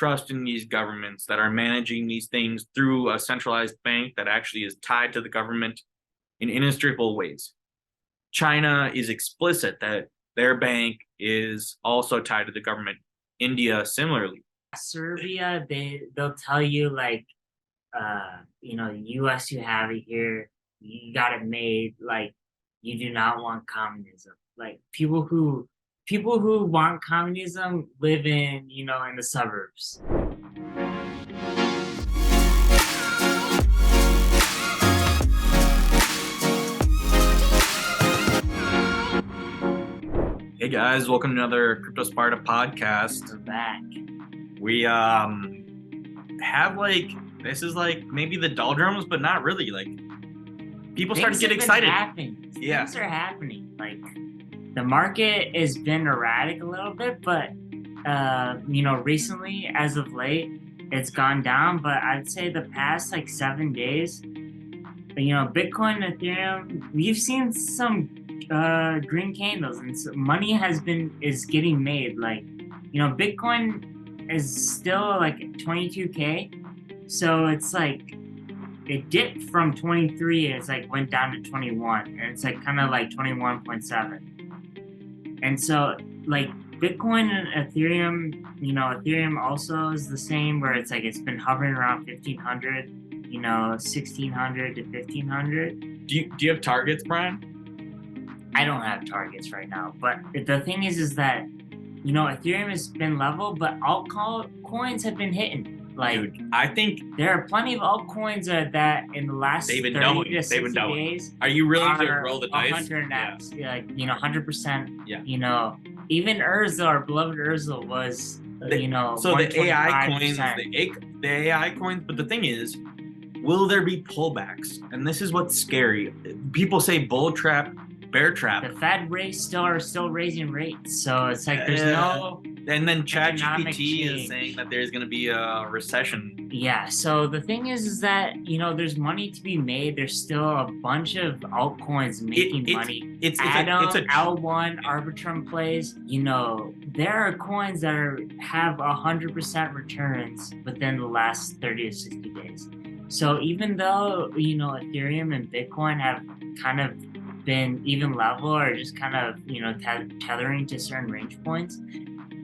trust in these governments that are managing these things through a centralized bank that actually is tied to the government in inextricable ways. China is explicit that their bank is also tied to the government. India, similarly. Serbia, they'll tell you like, US, you have it here, you got it made. Like, you do not want communism. Like people who want communism live in the suburbs. Hey guys, welcome to another CryptoSparta Podcast. We're back. We have this is maybe the doldrums, but not really. Like, people start to get excited. Things are happening. Like, the market has been erratic a little bit, but recently, as of late, it's gone down. But I'd say the past 7 days, Bitcoin, Ethereum, we've seen some green candles, and so money is getting made. Bitcoin is still 22K, so it's it dipped from 23 and it's went down to 21, and it's kind of 21.7. And so Bitcoin and Ethereum, Ethereum also is the same, where it's it's been hovering around 1500, 1600 to 1500. Do you have targets, Brian? I don't have targets right now, but the thing is that Ethereum has been level, but altcoins have been hitting. Dude, I think there are plenty of altcoins that in the last 30 to 60 days. Are you willing to roll the dice? 100x, 100%. Yeah. Even Urza, our beloved Urza, was So the AI coins, the AI coins. But the thing is, will there be pullbacks? And this is what's scary. People say bull trap, bear trap. The Fed are still raising rates, so it's there's no. And then ChatGPT is saying that there's going to be a recession. Yeah. So the thing is that there's money to be made. There's still a bunch of altcoins making money. It's L1 Arbitrum plays. There are coins that have 100% returns within the last 30 to 60 days. So even though Ethereum and Bitcoin have kind of been even level, or just kind of tethering to certain range points,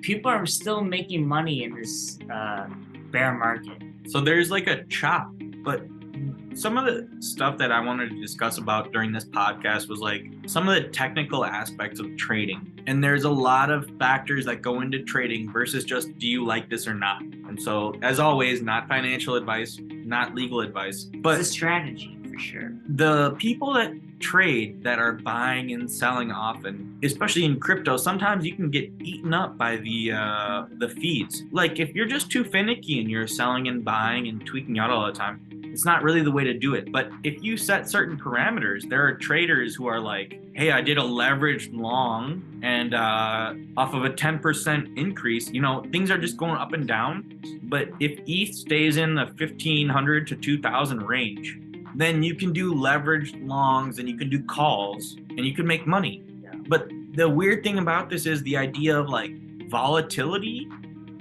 people are still making money in this bear market. So there's a chop, but some of the stuff that I wanted to discuss about during this podcast was some of the technical aspects of trading. And there's a lot of factors that go into trading versus just, do you like this or not? And so, as always, not financial advice, not legal advice, but it's a strategy for sure. The people that trade, that are buying and selling often, especially in crypto, sometimes you can get eaten up by the feeds. If you're just too finicky and you're selling and buying and tweaking out all the time, it's not really the way to do it. But if you set certain parameters, there are traders who are hey, I did a leveraged long, and off of a 10% increase, things are just going up and down. But if ETH stays in the 1500 to 2000 range, then you can do leveraged longs and you can do calls and you can make money. Yeah. But the weird thing about this is the idea of volatility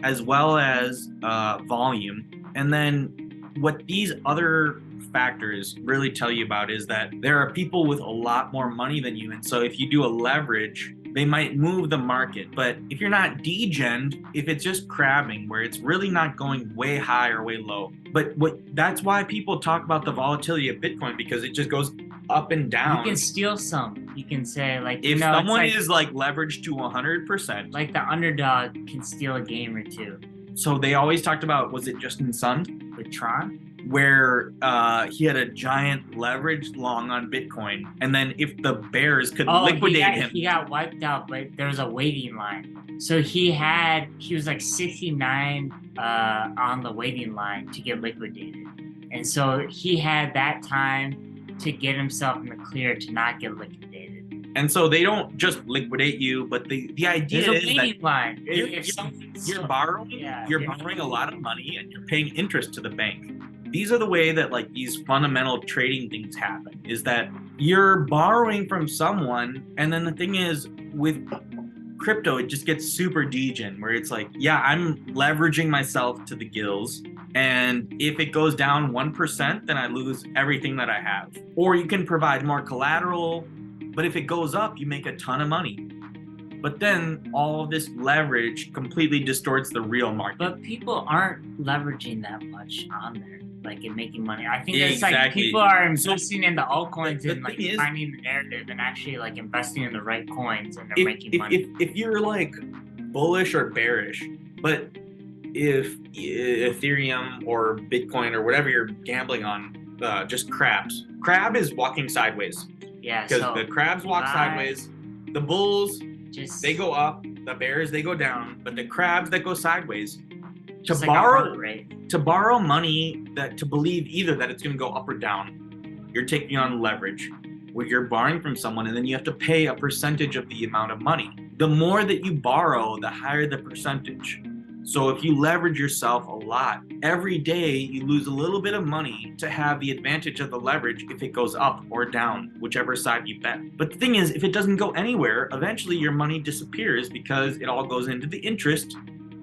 as well as volume. And then what these other factors really tell you about is that there are people with a lot more money than you. And so if you do a leverage, they might move the market. But if you're not degened, if it's just crabbing, where it's really not going way high or way low. But that's why people talk about the volatility of Bitcoin, because it just goes up and down. You can steal some. You can say if someone is leveraged to 100%. The underdog can steal a game or two. So they always talked about, was it Justin Sun? With Tron? Where he had a giant leveraged long on Bitcoin, and then if the bears could liquidate him, he got wiped out, but there was a waiting line. So he was 69 on the waiting line to get liquidated, and so he had that time to get himself in the clear to not get liquidated. And so they don't just liquidate you, but the idea is that line. You're borrowing a lot of money and you're paying interest to the bank. These are the way that these fundamental trading things happen, is that you're borrowing from someone. And then the thing is, with crypto, it just gets super degen, where it's like, yeah, I'm leveraging myself to the gills. And if it goes down 1%, then I lose everything that I have. Or you can provide more collateral, but if it goes up, you make a ton of money. But then all of this leverage completely distorts the real market. But people aren't leveraging that much on there, like in making money. I think it's Exactly. like people are investing in the altcoins the and like thing is- finding the narrative and actually like investing in the right coins and they're making money. If you're like bullish or bearish, but if Ethereum or Bitcoin or whatever you're gambling on just crabs, crab is walking sideways. Yeah, Because so the crabs walk sideways, the bulls they go up, the bears they go down, but the crabs that go sideways. Just like a heart rate. To borrow money, that to believe either that it's going to go up or down, you're taking on leverage where you're borrowing from someone and then you have to pay a percentage of the amount of money. The more that you borrow, the higher the percentage. So if you leverage yourself a lot, every day you lose a little bit of money to have the advantage of the leverage if it goes up or down, whichever side you bet. But the thing is, if it doesn't go anywhere, eventually your money disappears because it all goes into the interest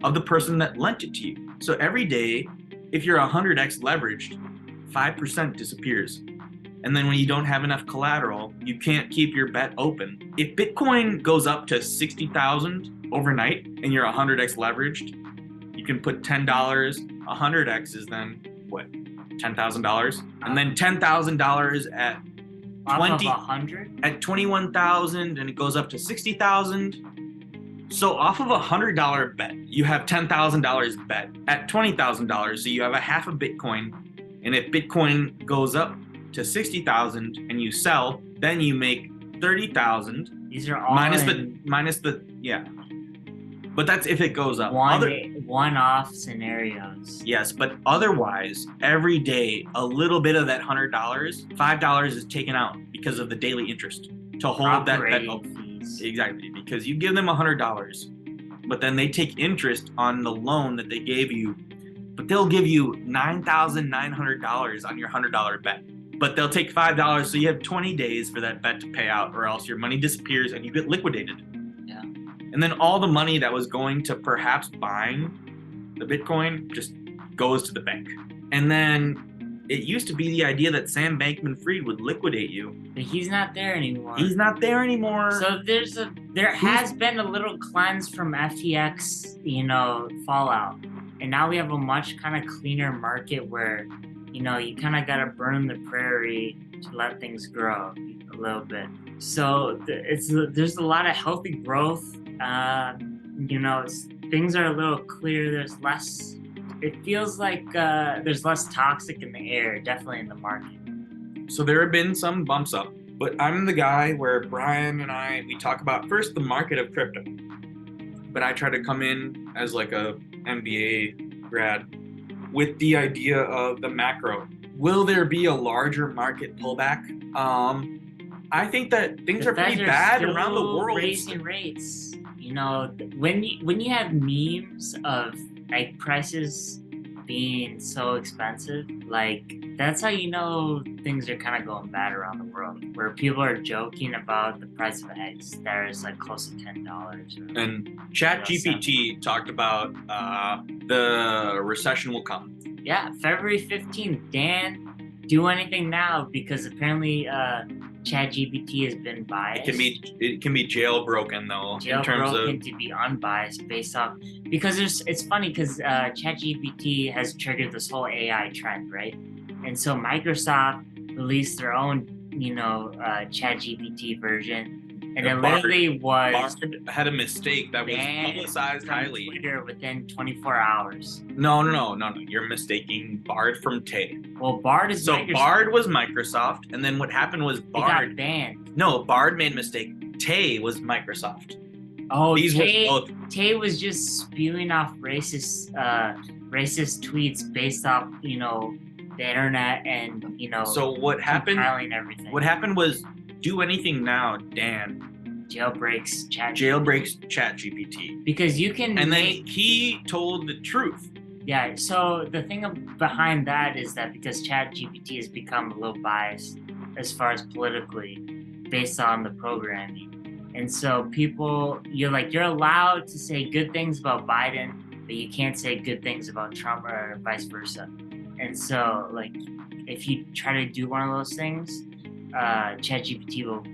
of the person that lent it to you. So every day, if you're 100x leveraged, 5% disappears. And then when you don't have enough collateral, you can't keep your bet open. If Bitcoin goes up to 60,000 overnight and you're 100x leveraged, you can put $10. 100x is then what? $10,000, and then $10,000 at 20 at 21,000, and it goes up to 60,000. So off of $100 bet, you have $10,000 bet at $20,000. So you have a half of Bitcoin, and if Bitcoin goes up to 60,000 and you sell, then you make 30,000. These are all minus the yeah. But that's if it goes up. One-off scenarios. Yes, but otherwise, every day, a little bit of that $100, $5 is taken out because of the daily interest to hold that fees. Exactly, because you give them $100, but then they take interest on the loan that they gave you, but they'll give you $9,900 on your $100 bet. But they'll take $5, so you have 20 days for that bet to pay out, or else your money disappears and you get liquidated. And then all the money that was going to perhaps buying the Bitcoin just goes to the bank. And then it used to be the idea that Sam Bankman-Fried would liquidate you. But he's not there anymore. He's not there anymore. So there has been a little cleanse from FTX, fallout. And now we have a much kind of cleaner market where, you kind of got to burn the prairie to let things grow a little bit. So there's a lot of healthy growth. Things are a little clear. There's less. It feels like there's less toxic in the air, definitely in the market. So there have been some bumps up, but I'm the guy where Brian and we talk about first the market of crypto. But I try to come in as like a MBA grad with the idea of the macro. Will there be a larger market pullback? I think that things are pretty bad around the world. Raising rates. When you have memes of egg prices being so expensive, like that's how you know things are kind of going bad around the world. Where people are joking about the price of eggs that is like close to $10. And ChatGPT talked about the recession will come. Yeah, February 15th. Dan, do anything now because apparently ChatGPT has been biased. It can be jailbroken though. In terms of to be unbiased based off because it's funny because ChatGPT has triggered this whole AI trend, right? And so Microsoft released their own ChatGPT version. And it literally was Bard had a mistake that was publicized highly. Twitter within 24 hours. No. You're mistaking Bard from Tay. Well, Bard is Microsoft. Bard was Microsoft, and then what happened was Bard got banned. No, Bard made a mistake. Tay was Microsoft. Oh, Tay was just spewing off racist tweets based off the internet and So what happened? Everything. What happened was. Do anything now, Dan. Jailbreaks ChatGPT. Because you can. And then he told the truth. Yeah. So the thing behind that is that because ChatGPT has become a little biased as far as politically, based on the programming, And so you're allowed to say good things about Biden, but you can't say good things about Trump or vice versa. And so, like, if you try to do one of those things, ChatGPT will,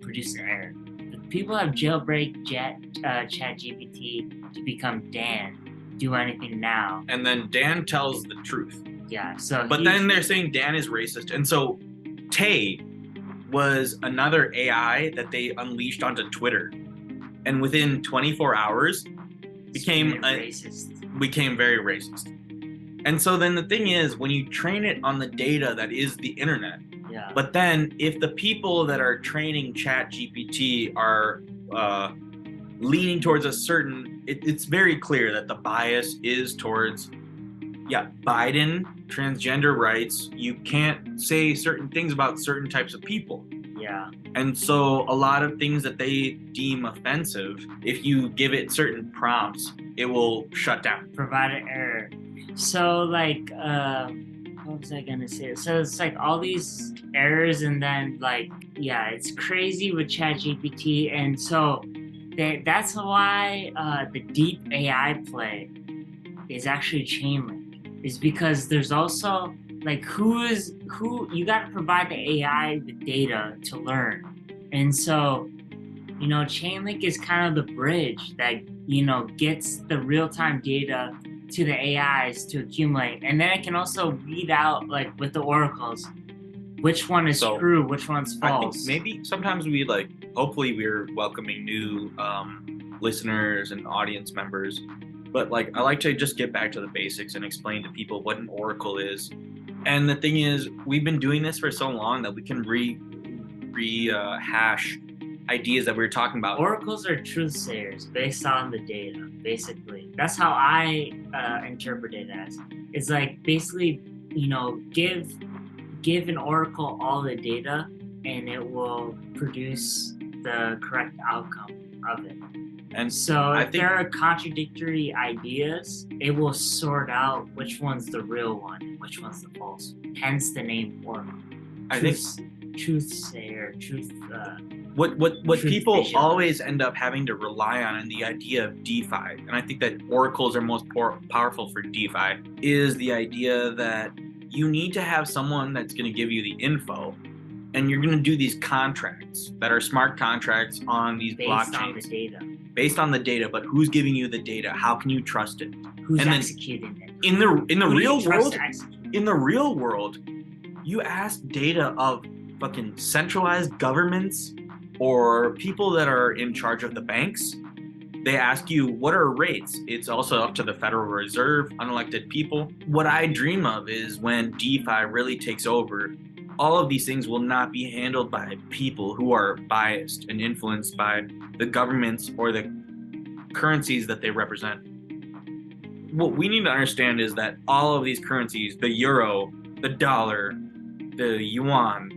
produce an error. But people have jailbreak ChatGPT to become Dan. Do anything now. And then Dan tells the truth. Yeah. So, but then they're saying Dan is racist, and so Tay was another AI that they unleashed onto Twitter, and within 24 hours became very racist. And so then the thing is, when you train it on the data that is the internet, but then if the people that are training ChatGPT are leaning towards a certain, it's very clear that the bias is towards Biden, transgender rights. You can't say certain things about certain types of people. Yeah. And so a lot of things that they deem offensive, if you give it certain prompts, it will shut down. Provide an error. So, like, what was I gonna say? So it's like all these errors, and then it's crazy with ChatGPT, and so that's why the deep AI play is actually Chainlink. Is because there's also who you got to provide the AI the data to learn, and so Chainlink is kind of the bridge that gets the real-time data to the AIs to accumulate, and then it can also read out with the oracles which one is true, which one's false. I think maybe sometimes hopefully we're welcoming new listeners and audience members. But I like to just get back to the basics and explain to people what an oracle is. And the thing is, we've been doing this for so long that we can rehash ideas that we were talking about. Oracles are truth sayers based on the data, basically. That's how I interpret it as. It's basically, give an oracle all the data and it will produce the correct outcome of it. And so if there are contradictory ideas, it will sort out which one's the real one and which one's the false one. Hence the name oracle. Truth sayer, what people always end up having to rely on in the idea of DeFi, and I think that oracles are most powerful for DeFi, is the idea that you need to have someone that's going to give you the info, and you're going to do these contracts that are smart contracts on these blockchains. Based on the data, but who's giving you the data? How can you trust it? Who's executing it? In the real world, you ask data of fucking centralized governments or people that are in charge of the banks. They ask you, what are rates? It's also up to the Federal Reserve, unelected people. What I dream of is when DeFi really takes over, all of these things will not be handled by people who are biased and influenced by the governments or the currencies that they represent. What we need to understand is that all of these currencies, the euro, the dollar, the yuan,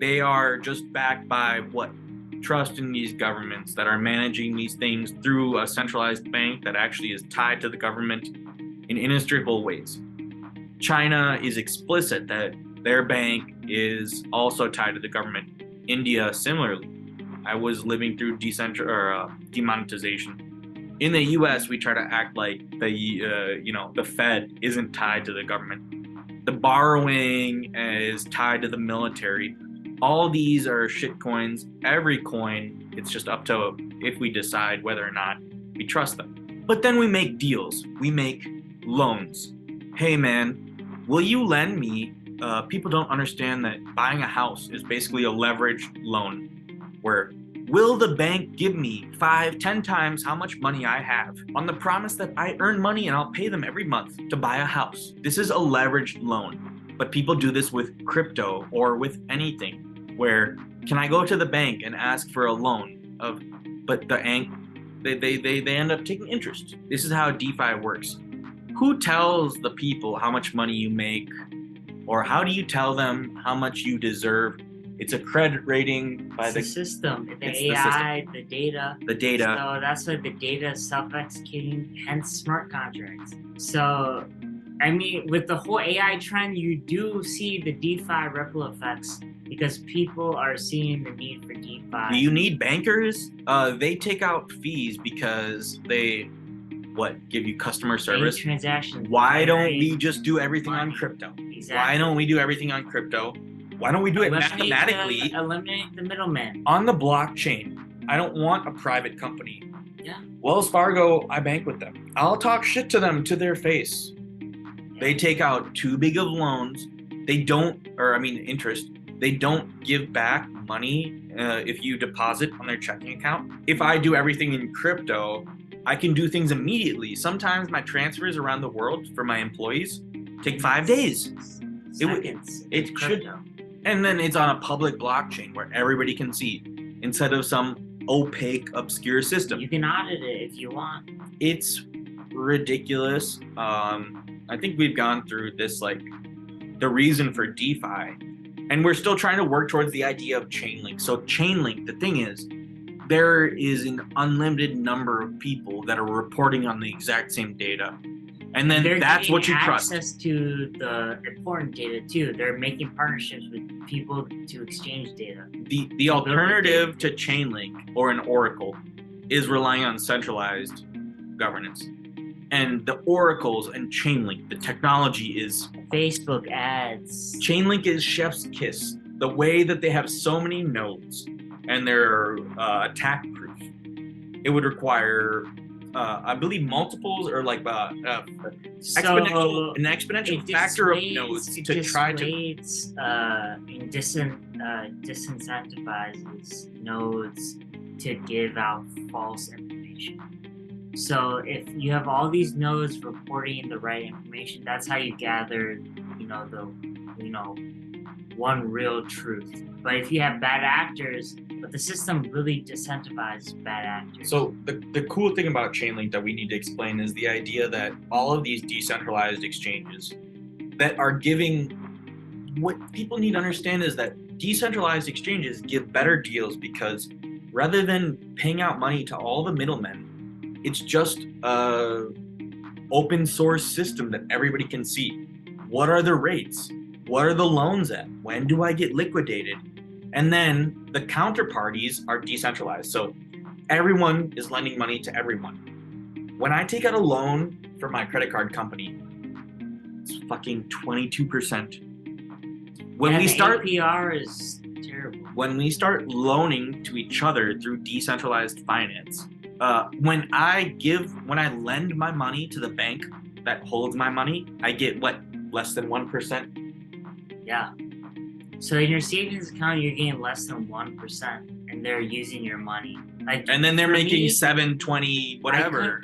they are just backed by trust in these governments that are managing these things through a centralized bank that actually is tied to the government in inextricable ways. China is explicit that their bank is also tied to the government. India, similarly. I was living through demonetization. In the U.S., we try to act like the Fed isn't tied to the government. The borrowing is tied to the military. All these are shit coins. Every coin, it's just up to if we decide whether or not we trust them. But then we make deals. We make loans. Hey, man, will you lend me? People don't understand that buying a house is basically a leveraged loan, where will the bank give me 5-10 times how much money I have on the promise that I earn money and I'll pay them every month to buy a house? This is a leveraged loan, but people do this with crypto or with anything, where can I go to the bank and ask for a loan but they end up taking interest. This is how DeFi works. Who tells the people how much money you make? Or how do you tell them how much you deserve? It's a credit rating by the system, the AI, the data. The data. So that's why the data is self-executing, hence smart contracts. So I mean, with the whole AI trend, you do see the DeFi ripple effects because people are seeing the need for DeFi. Do you need bankers? They take out fees because they give you customer service. Transactions. Why don't we just do everything on crypto? Exactly. Why don't we do everything on crypto? Why don't we do it mathematically? Eliminate the middleman. On the blockchain. I don't want a private company. Yeah. Wells Fargo, I bank with them. I'll talk shit to them to their face. Yeah. They take out too big of loans. Interest. They don't give back money if you deposit on their checking account. If I do everything in crypto, I can do things immediately. Sometimes my transfers around the world for my employees take 5 days. It should, and then it's on a public blockchain where everybody can see, instead of some opaque, obscure system. You can audit it if you want. It's ridiculous. I think we've gone through this, the reason for DeFi, and we're still trying to work towards the idea of Chainlink. So Chainlink, the thing is, there is an unlimited number of people that are reporting on the exact same data. And then that's what you trust. Access to the important data too. They're making partnerships with people to exchange data. The alternative to Chainlink or an Oracle is relying on centralized governance. And the oracles and Chainlink, the technology is Facebook ads. Chainlink is chef's kiss. The way that they have so many nodes and they're attack proof, it would require I believe multiples or exponential factor of nodes to try to disincentivizes nodes to give out false information. So if you have all these nodes reporting the right information, that's how you gather, one real truth. But if you have bad actors, but the system really disincentivizes bad actors. So the cool thing about Chainlink that we need to explain is the idea that all of these decentralized exchanges that are giving, what people need to understand is that decentralized exchanges give better deals because rather than paying out money to all the middlemen, it's just a open source system that everybody can see. What are the rates? What are the loans at? When do I get liquidated? And then the counterparties are decentralized. So everyone is lending money to everyone. When I take out a loan for my credit card company, it's fucking 22%. APR is terrible. When we start loaning to each other through decentralized finance, when I lend my money to the bank that holds my money, I get less than 1%? Yeah. So in your savings account, you're getting less than 1%, and they're using your money. And then they're making 7, 20, whatever.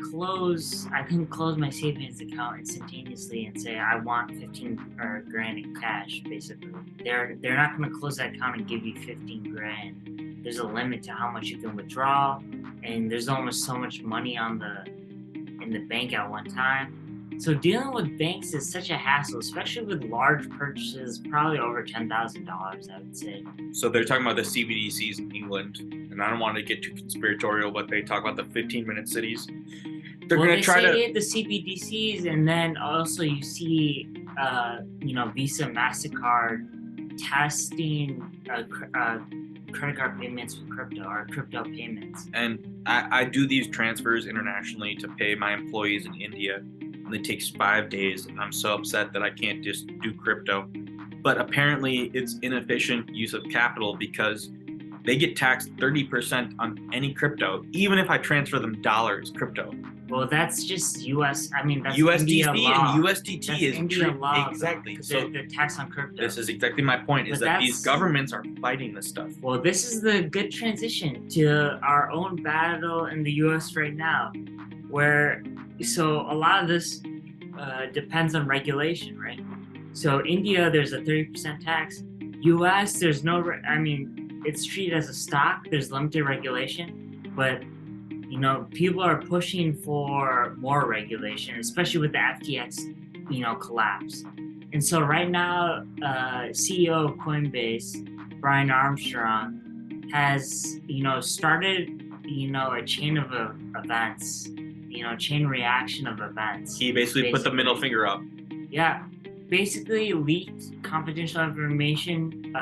I couldn't close my savings account instantaneously and say I want 15 grand in cash. Basically, they're not going to close that account and give you 15 grand. There's a limit to how much you can withdraw, and there's almost so much money in the bank at one time. So dealing with banks is such a hassle, especially with large purchases, probably over $10,000, I would say. So they're talking about the CBDCs in England, and I don't want to get too conspiratorial, but they talk about the 15-minute cities. They're going to try to the CBDCs, and then also you see, Visa, MasterCard testing credit card payments with crypto or crypto payments. And I do these transfers internationally to pay my employees in India. And it takes 5 days, and I'm so upset that I can't just do crypto. But apparently it's inefficient use of capital because they get taxed 30% on any crypto, even if I transfer them dollars crypto. Well, that's just US. I mean, that's USDC India law. and USDT that's is India law. Exactly. So they're taxed on crypto. This is exactly my point, is that these governments are fighting this stuff. Well, this is the good transition to our own battle in the US right now, so a lot of this depends on regulation, right? So India, there's a 30% tax. US, there's no, it's treated as a stock. There's limited regulation, but people are pushing for more regulation, especially with the FTX, collapse. And so right now, CEO of Coinbase, Brian Armstrong, has, started, a chain of events, chain reaction of events. He basically put the middle finger up. Yeah, basically leaked confidential information.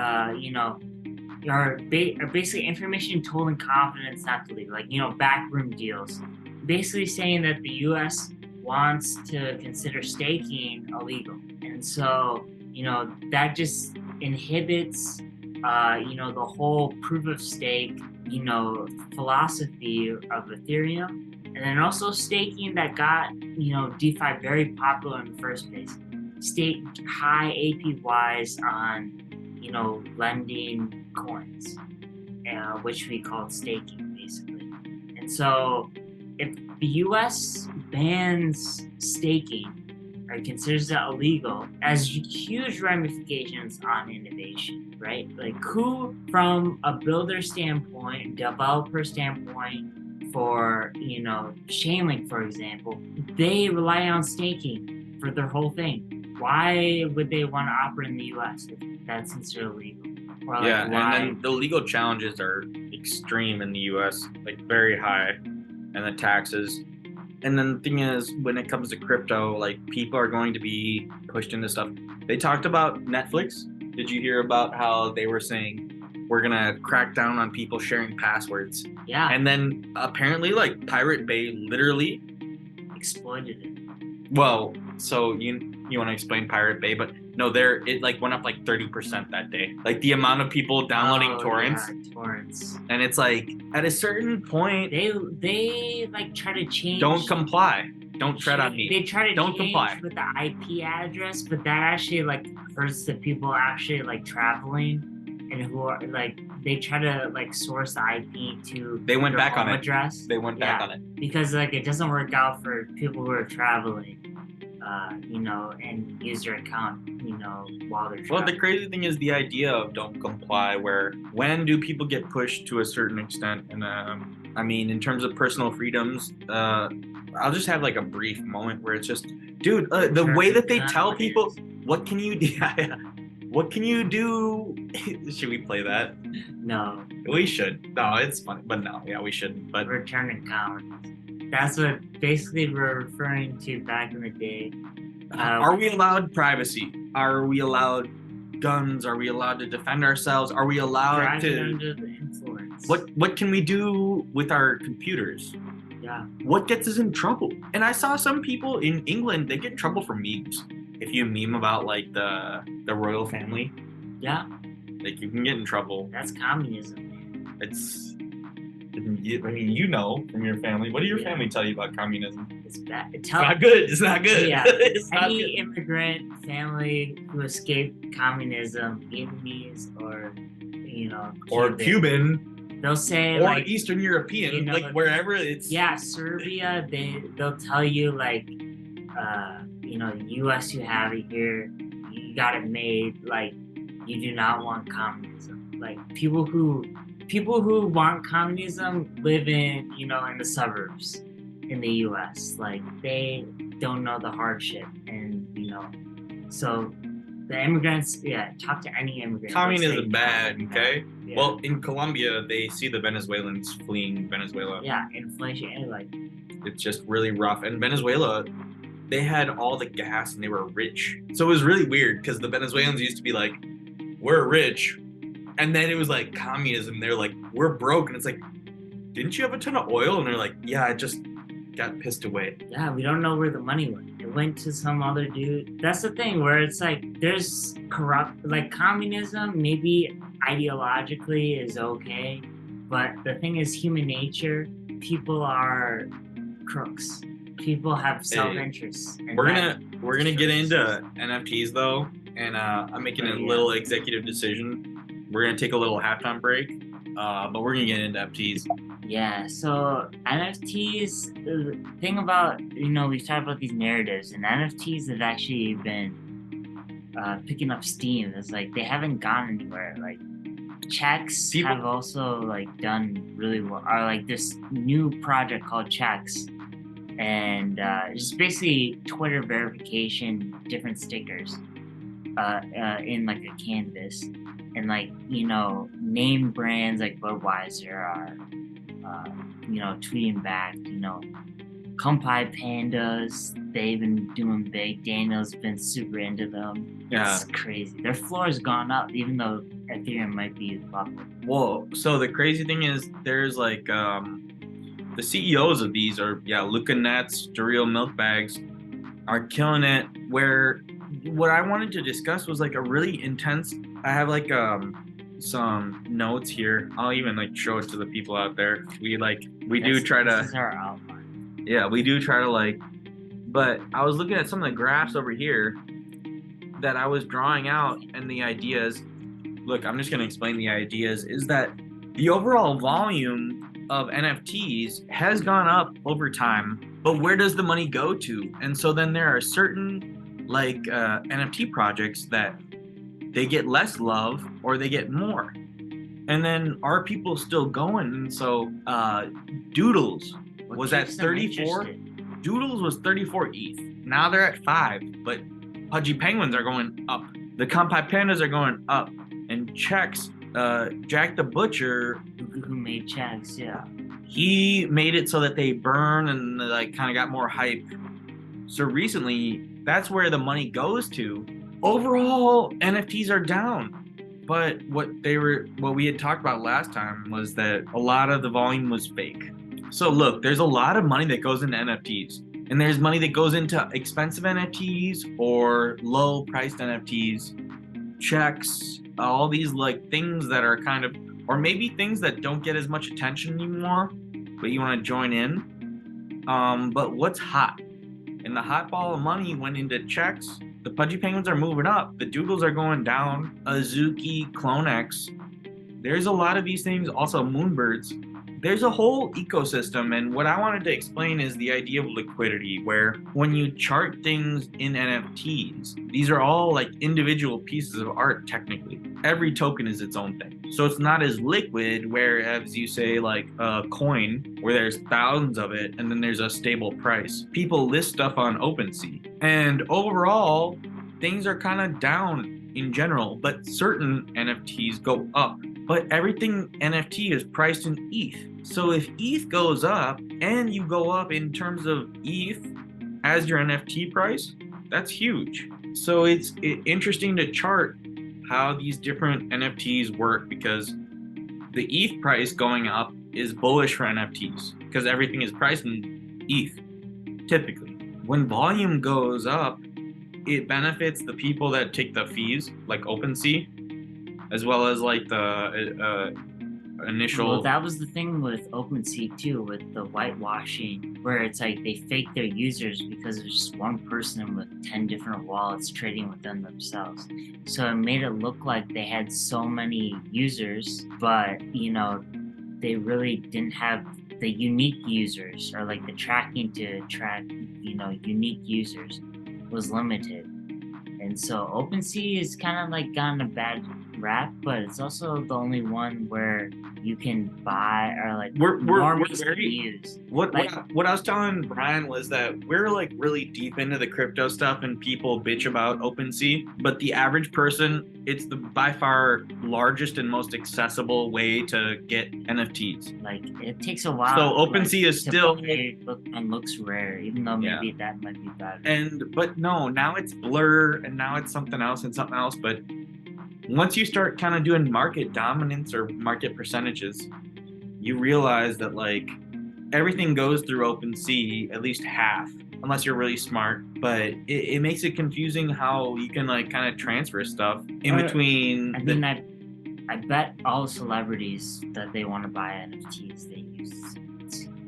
Are basically information told in confidence not to leak, like backroom deals. Basically saying that the U.S. wants to consider staking illegal, and so that just inhibits the whole proof of stake philosophy of Ethereum, and then also staking that got DeFi very popular in the first place. Stake high APYs on lending coins, which we call staking basically. And so if the US bans staking or considers that illegal, as huge ramifications on innovation, right? Like who, from a builder standpoint, developer standpoint, for Chainlink, for example, they rely on staking for their whole thing. Why would they want to operate in the US if that's considered illegal? Or Yeah, like why? and then the legal challenges are extreme in the US, like very high, and the taxes. And then the thing is, when it comes to crypto, like people are going to be pushed into stuff. They talked about Netflix. Did you hear about how they were saying we're gonna crack down on people sharing passwords? Yeah, And then apparently, like Pirate Bay literally. exploited it. Well, so you want to explain Pirate Bay, but no, it like went up like 30% that day. Like the amount of people downloading torrents. Yeah, torrents. And it's like at a certain point, They like try to change. don't comply. Don't tread on me. They try to don't change comply with the IP address, but that actually like hurts the people actually like traveling and who are like they try to like source the IP to They went their back on home it. address. They went back on it. Because like it doesn't work out for people who are traveling, and use their account, while they're traveling. Well, the crazy thing is the idea of don't comply, where when do people get pushed to a certain extent? And I mean, in terms of personal freedoms, I'll just have like a brief moment where it's just, dude, the way that they tell people, what can you do? What can you do? Should we play that? No. We should. No, it's funny, but no, yeah, we shouldn't. But return account. That's what basically we're referring to back in the day. Are we allowed privacy? Are we allowed guns? Are we allowed to defend ourselves? Are we allowed to? Under the influence. What can we do with our computers? Yeah. What gets us in trouble? And I saw some people in England, they get in trouble for memes. If you meme about like the royal family, yeah, like you can get in trouble. That's communism, man. I mean, from your family. What did your family tell you about communism? It's bad. It's not good. It's not good. Yeah. It's not Any good. immigrant family who escaped communism, Vietnamese or or Cuban, they'll say or like Eastern European, like wherever it's. Yeah, Serbia. They'll tell you like, U.S. you have it here, you got it made. Like you do not want communism. Like people who want communism live in in the suburbs in the U.S. Like they don't know the hardship, and so the immigrants. Yeah, talk to any immigrant. Communism bad, okay? Yeah. Well, in Colombia, they see the Venezuelans fleeing Venezuela. Yeah, inflation and like it's just really rough. And Venezuela, they had all the gas and they were rich. So it was really weird because the Venezuelans used to be like, we're rich. And then it was like communism. They're like, we're broke. And it's like, didn't you have a ton of oil? And they're like, yeah, it just got pissed away. Yeah, we don't know where the money went. It went to some other dude. That's the thing where it's like there's like communism maybe ideologically is okay. But the thing is human nature. People are crooks. People have self-interest. We're gonna get into NFTs though, and I'm making a little executive decision. We're gonna take a little halftime break, but we're gonna get into NFTs. Yeah, so NFTs. The thing about we've talked about these narratives, and NFTs have actually been picking up steam. It's like they haven't gone anywhere. Like checks have also like done really well. Or like this new project called Checks. And it's basically Twitter verification, different stickers in like a canvas, and like name brands like Budweiser are tweeting back Kompai Pandas, they've been doing big. Daniel's been super into them. Yeah. It's crazy. Their floor's gone up, even though Ethereum might be up. Well, so the crazy thing is there's like the CEOs of these are Luca Nets, Dario Milkbags are killing it. Where what I wanted to discuss was like a really intense. I have like some notes here. I'll even like show it to the people out there. We do try to. This is our outline. Yeah, we do try to like. But I was looking at some of the graphs over here that I was drawing out, and the ideas. Look, I'm just going to explain the ideas. Is that the overall volume of NFTs has gone up over time, but where does the money go to? And so then there are certain like NFT projects that they get less love or they get more. And then are people still going? And so Doodles was at 34. Doodles was 34 ETH. Now they're at 5, but Pudgy Penguins are going up. The Kompai Pandas are going up. And Checks, Jack the Butcher, who made Checks, yeah, he made it so that they burn and like kind of got more hype. So recently, that's where the money goes to. Overall, NFTs are down. But what we had talked about last time was that a lot of the volume was fake. So look, there's a lot of money that goes into NFTs. And there's money that goes into expensive NFTs or low priced NFTs, Checks, all these like things that are kind of, or maybe things that don't get as much attention anymore, but you want to join in. But what's hot? And the hot ball of money went into Checks. The Pudgy Penguins are moving up. The Doodles are going down. Azuki, Clonex. There's a lot of these things. Also, Moonbirds. There's a whole ecosystem, and what I wanted to explain is the idea of liquidity, where when you chart things in NFTs, these are all like individual pieces of art technically. Every token is its own thing. So it's not as liquid, whereas you say like a coin, where there's thousands of it, and then there's a stable price. People list stuff on OpenSea. And overall, things are kind of down in general, but certain NFTs go up. But everything NFT is priced in ETH. So if ETH goes up and you go up in terms of ETH as your NFT price, that's huge. So it's interesting to chart how these different NFTs work, because the ETH price going up is bullish for NFTs because everything is priced in ETH typically. When volume goes up, it benefits the people that take the fees, like OpenSea, as well as like the initial. Well, that was the thing with OpenSea too, with the whitewashing, where it's like they fake their users because there's just one person with 10 different wallets trading within themselves. So it made it look like they had so many users, but they really didn't have the unique users, or like the tracking to track unique users was limited. And so OpenSea is kind of like gotten a bad rap, but it's also the only one where you can buy, or like we're very used. What I was telling Brian was that we're like really deep into the crypto stuff, and people bitch about OpenSea, but the average person, it's the by far largest and most accessible way to get NFTs. Like it takes a while. So OpenSea is still and looks rare, even though maybe that might be better. But no, now it's Blur, and now it's something else and something else. But once you start kind of doing market dominance or market percentages, you realize that like everything goes through OpenSea, at least half, unless you're really smart. But it makes it confusing how you can like kind of transfer stuff in between. I bet all celebrities that they want to buy NFTs, they use.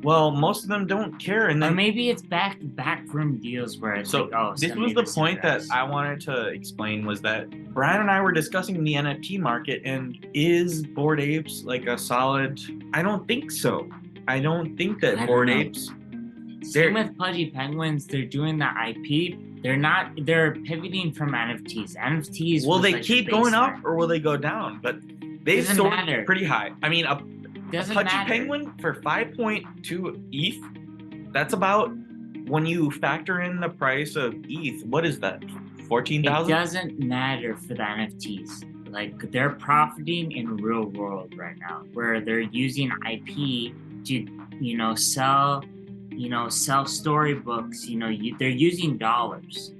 Well, most of them don't care, and then or maybe it's backroom deals where it's this was the point that I wanted to explain, was that Brian and I were discussing the NFT market, and is Bored Apes like a solid? I don't think so. I don't think that Bored Apes. Same with Pudgy Penguins, they're doing the IP. They're pivoting from NFTs. NFTs. Will they keep going up or will they go down? But they soared pretty high. I mean, a Pudgy Penguin for 5.2 ETH. That's about, when you factor in the price of ETH, what is that? 14,000? It doesn't matter for the NFTs. Like they're profiting in real world right now, where they're using IP to, sell sell storybooks. They're using dollars.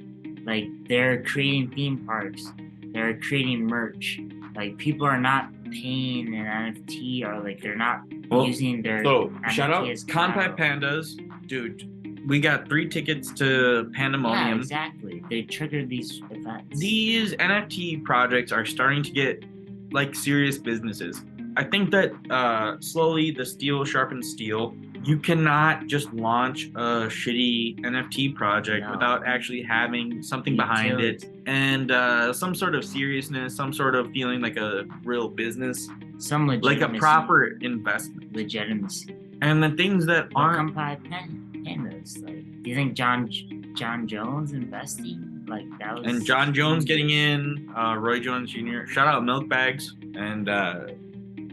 Like, they're creating theme parks. They're creating merch. Like, people are not paying an NFT, or like they're not using their NFT shout out as Kanpai collateral. Pandas, dude. We got 3 tickets to Pandemonium. Yeah, exactly. They triggered these events. These NFT projects are starting to get like serious businesses. I think that slowly the steel sharpens steel. You cannot just launch a shitty NFT project without actually having something behind it and some sort of seriousness, some sort of feeling like a real business, some legitimacy, like a proper investment. Legitimacy. And the things that aren't. Pandas. Like, do you think John Jones investing? Like, that was. And John Jones getting in, Roy Jones Jr. Shout out Milk Bags and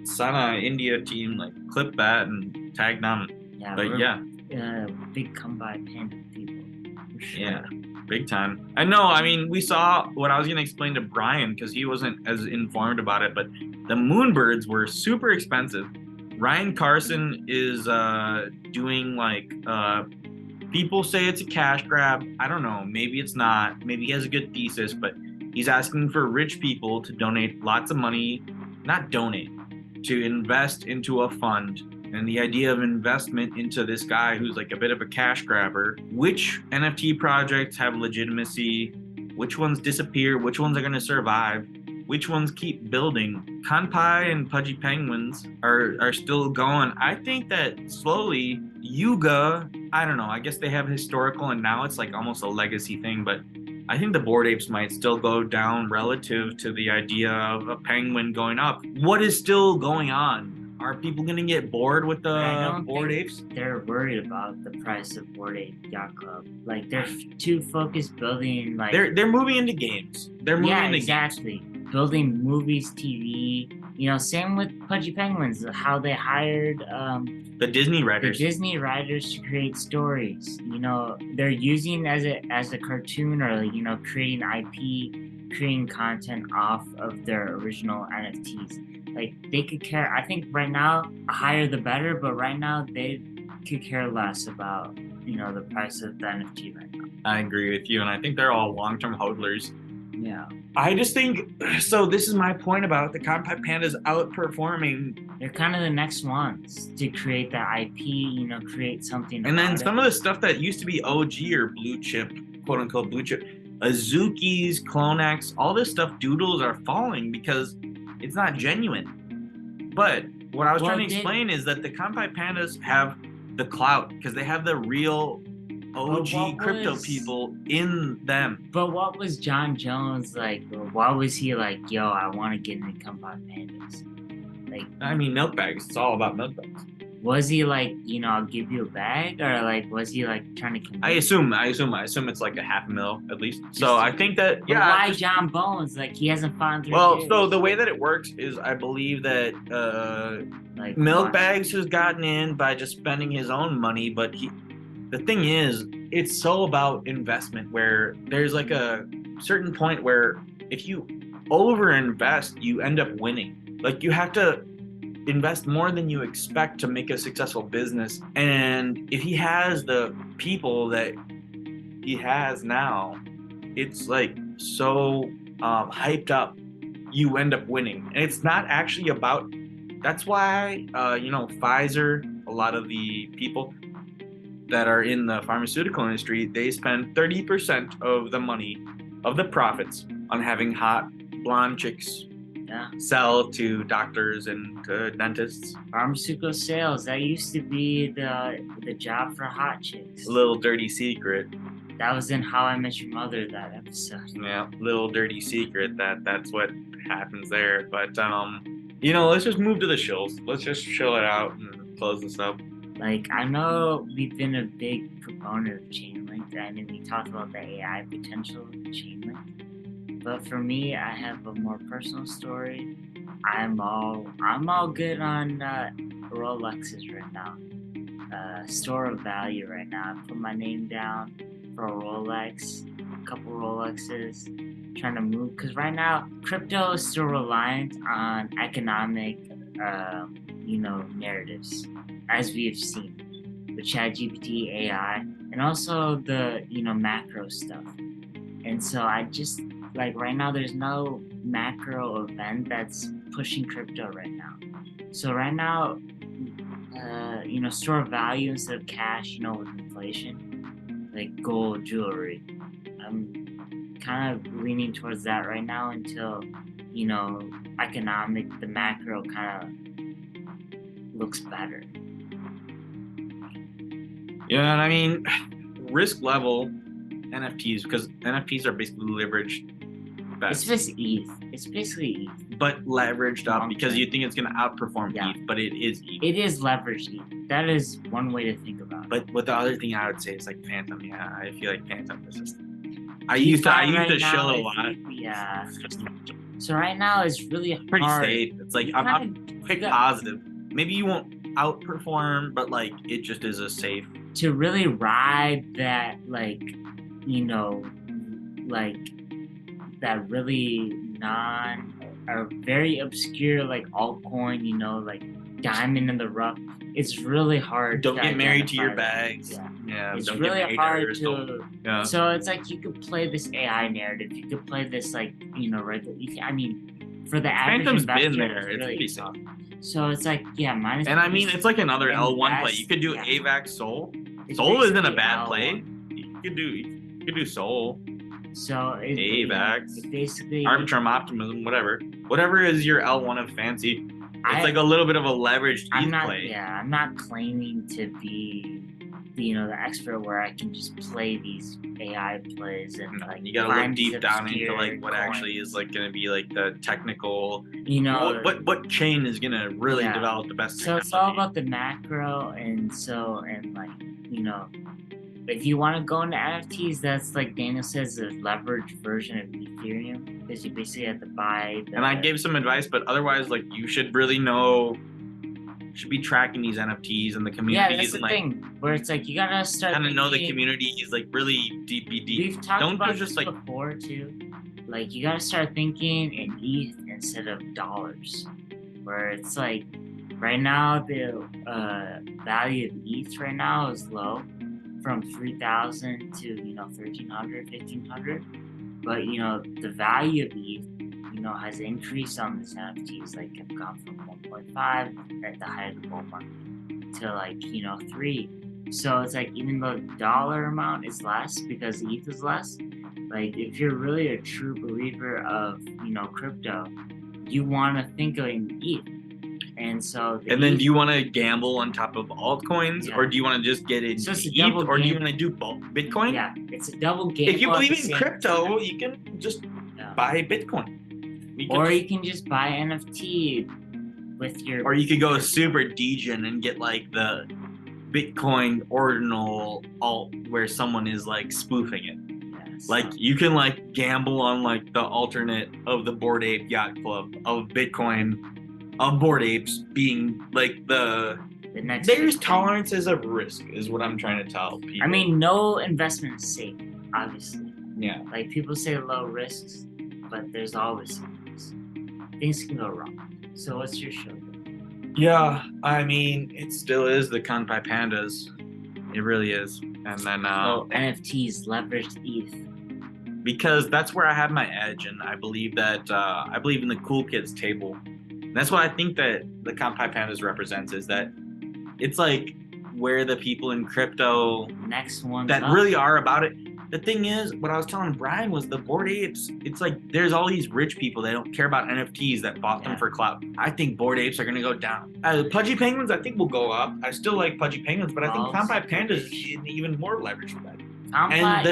Sana India team. Like, clip that and tag them. Yeah, but big Kanpai Panda people. For sure. Yeah, big time. I know. I mean, we saw what I was gonna explain to Brian because he wasn't as informed about it, but the Moonbirds were super expensive. Ryan Carson is doing like people say it's a cash grab. I don't know. Maybe it's not. Maybe he has a good thesis, but he's asking for rich people to donate lots of money, not donate, to invest into a fund. And the idea of investment into this guy who's like a bit of a cash grabber. Which NFT projects have legitimacy? Which ones disappear? Which ones are going to survive? Which ones keep building? Kanpai and Pudgy Penguins are still going. I think that slowly, Yuga, I don't know, I guess they have historical and now it's like almost a legacy thing, but I think the Bored Apes might still go down relative to the idea of a penguin going up. What is still going on? Are people going to get bored with the Bored Apes? They're worried about the price of Bored Ape Yacht Club. Like, they're too focused building, like... They're moving into games. They're moving into exactly. Games. Building movies, TV. Same with Pudgy Penguins, how they hired... the Disney writers. The Disney writers to create stories. They're using as a cartoon or, creating IP, creating content off of their original NFTs. Like, they could care. I think right now, higher the better, but right now they could care less about, the price of the NFT right now. I agree with you, and I think they're all long-term hodlers. Yeah. I just think, so this is my point about the Kanpai Pandas outperforming. They're kind of the next ones to create that IP, create something. And then some of the stuff that used to be OG or blue chip, quote unquote blue chip, Azukis, Clonex, all this stuff, doodles are falling because it's not genuine. But what I was trying to explain is that the Kanpai Pandas have the clout because they have the real OG crypto people in them. But what was John Jones like? Why was he like, yo, I want to get into Kanpai Pandas? Like, I mean, milk bags. It's all about milk bags. Was he like, I'll give you a bag, or like, was he like trying to convince? I assume it's like a $500,000 at least. So I think that why John Bones? Like, he hasn't found 3 years. So the way that it works is I believe that milk bags has gotten in by just spending his own money, but the thing is, it's so about investment where there's like a certain point where if you over-invest, you end up winning. Like, you have to invest more than you expect to make a successful business. And if he has the people that he has now, it's like so hyped up, you end up winning. And it's not actually about, that's why, Pfizer, a lot of the people that are in the pharmaceutical industry, they spend 30% of the money, of the profits, on having hot blonde chicks sell to doctors and to dentists. Pharmaceutical sales, that used to be the job for hot chicks. A little dirty secret. That was in How I Met Your Mother, that episode. Yeah, little dirty secret that's what happens there. But let's just move to the shills. Let's just chill it out and close this up. Like, I know we've been a big proponent of Chainlink, and we talked about the AI potential of Chainlink. But for me, I have a more personal story. I'm all good on Rolexes right now. Store of value right now. I put my name down for a Rolex, a couple Rolexes, trying to move. Because right now, crypto is still reliant on economic, narratives, as we have seen. the ChatGPT AI, and also the macro stuff. And so I just like right now there's no macro event that's pushing crypto right now. So right now, store value instead of cash, with inflation, like gold, jewelry. I'm kind of leaning towards that right now until, the macro kind of looks better. Yeah, and I mean, risk level NFTs, because NFTs are basically leveraged bets. It's basically ETH. But leveraged up because you think it's going to outperform ETH, but it is ETH. It is leveraged ETH. That is one way to think about it. But what the other thing I would say is like Phantom. Yeah, I feel like Phantom is just. I used to shill a lot. Yeah. So right now it's really hard. Pretty safe. It's like I'm quite positive. Maybe you won't outperform, but like it just is a safe. To really ride that, that really or very obscure altcoin, like diamond in the rough. It's really hard. Don't get married to your bags. Yeah, it's really hard to. Yeah. So it's like you could play this AI narrative. You could play this regular. For the average Phantom's investor, been there. It's really tough. So it's like minus. And it's like another L1 play. You could do AVAX Sol. Sol isn't a bad play. You could do Sol. So AVAX. It's basically Arbitrum Optimism, whatever is your L1 of fancy. It's like a little bit of a leveraged ETH play. Yeah, I'm not claiming to be the expert where I can just play these AI plays and you gotta look deep down into what actually is going to be the technical. What chain is gonna really develop the best. So it's all about the macro, if you want to go into NFTs, that's like Daniel says, a leveraged version of Ethereum, because you basically have to buy. And I gave some advice, but otherwise, you should really should be tracking these NFTs and the communities. Yeah, that's the thing, where it's you gotta start kind of know the communities, really deep. We've talked about this before too. You gotta start thinking in ETH instead of dollars, where it's right now the value of ETH right now is low, from 3,000 to 1,300, 1,500, but the value of ETH has increased on these NFTs. Have gone from 1.5 at the height of the bull market to 3. So it's even though the dollar amount is less because ETH is less, if you're really a true believer of crypto, you want to think of ETH. And so then do you want to gamble on top of altcoins, or do you want to just get it ETH, or do you want to do both Bitcoin? Yeah, it's a double gamble. If you believe in crypto, you can just buy Bitcoin. Or you can just buy NFT with your. Or you could go super degen and get the Bitcoin ordinal alt where someone is spoofing it. Yes. You can gamble on the alternate of the Bored Ape Yacht Club of Bitcoin. Of Bored Apes being the next. There's tolerances of risk, is what I'm trying to tell people. No investment is safe, obviously. Yeah. People say low risks, but there's always risks. Things can go wrong. So what's your show? Yeah, it still is the Kanpai Pandas. It really is. And then NFTs, leveraged ETH. Because that's where I have my edge, and I believe that I believe in the cool kids table. That's what I think that the Kanpai Pandas represents, is that it's where the people in crypto next one that really are about it. The thing is, what I was telling Brian was the Bored Apes. It's there's all these rich people that don't care about NFTs that bought them for clout. I think Bored Apes are going to go down. Pudgy Penguins, I think, will go up. I still like Pudgy Penguins, but I think Kanpai Pandas is even more leverage for that.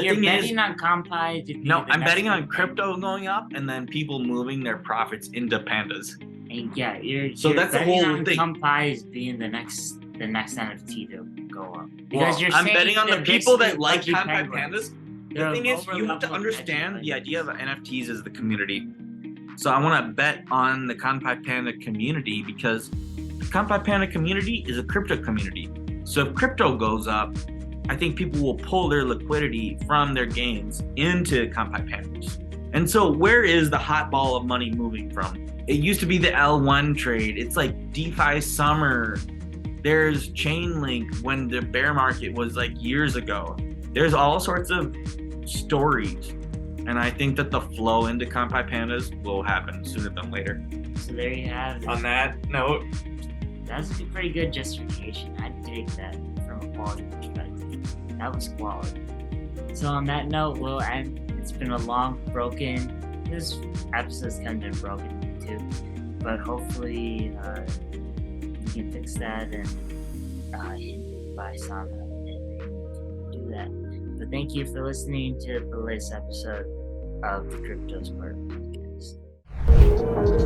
You're betting on Kanpai. No, I'm betting on crypto going up and then people moving their profits into pandas. And you're that's the whole on thing. Kanpai being the next NFT to go up. Because I'm betting on the people that like Kanpai Pandas. The thing is, you have to understand the idea of NFTs is the community. So I want to bet on the Kanpai Panda community, because the Kanpai Panda community is a crypto community. So if crypto goes up, I think people will pull their liquidity from their gains into Kanpai Pandas. And so where is the hot ball of money moving from? It used to be the L1 trade. It's DeFi summer. There's Chainlink when the bear market was like years ago. There's all sorts of stories. And I think that the flow into Compi Pandas will happen sooner than later. So there you have it. On that note, That's a pretty good justification. I dig that from a quality perspective. That was quality. So on that note, we'll end. It's been a long, this episode's kind of been broken too. But hopefully we can fix that and hindered by somehow do that. But thank you for listening to the latest episode of the CryptoSparta Podcast.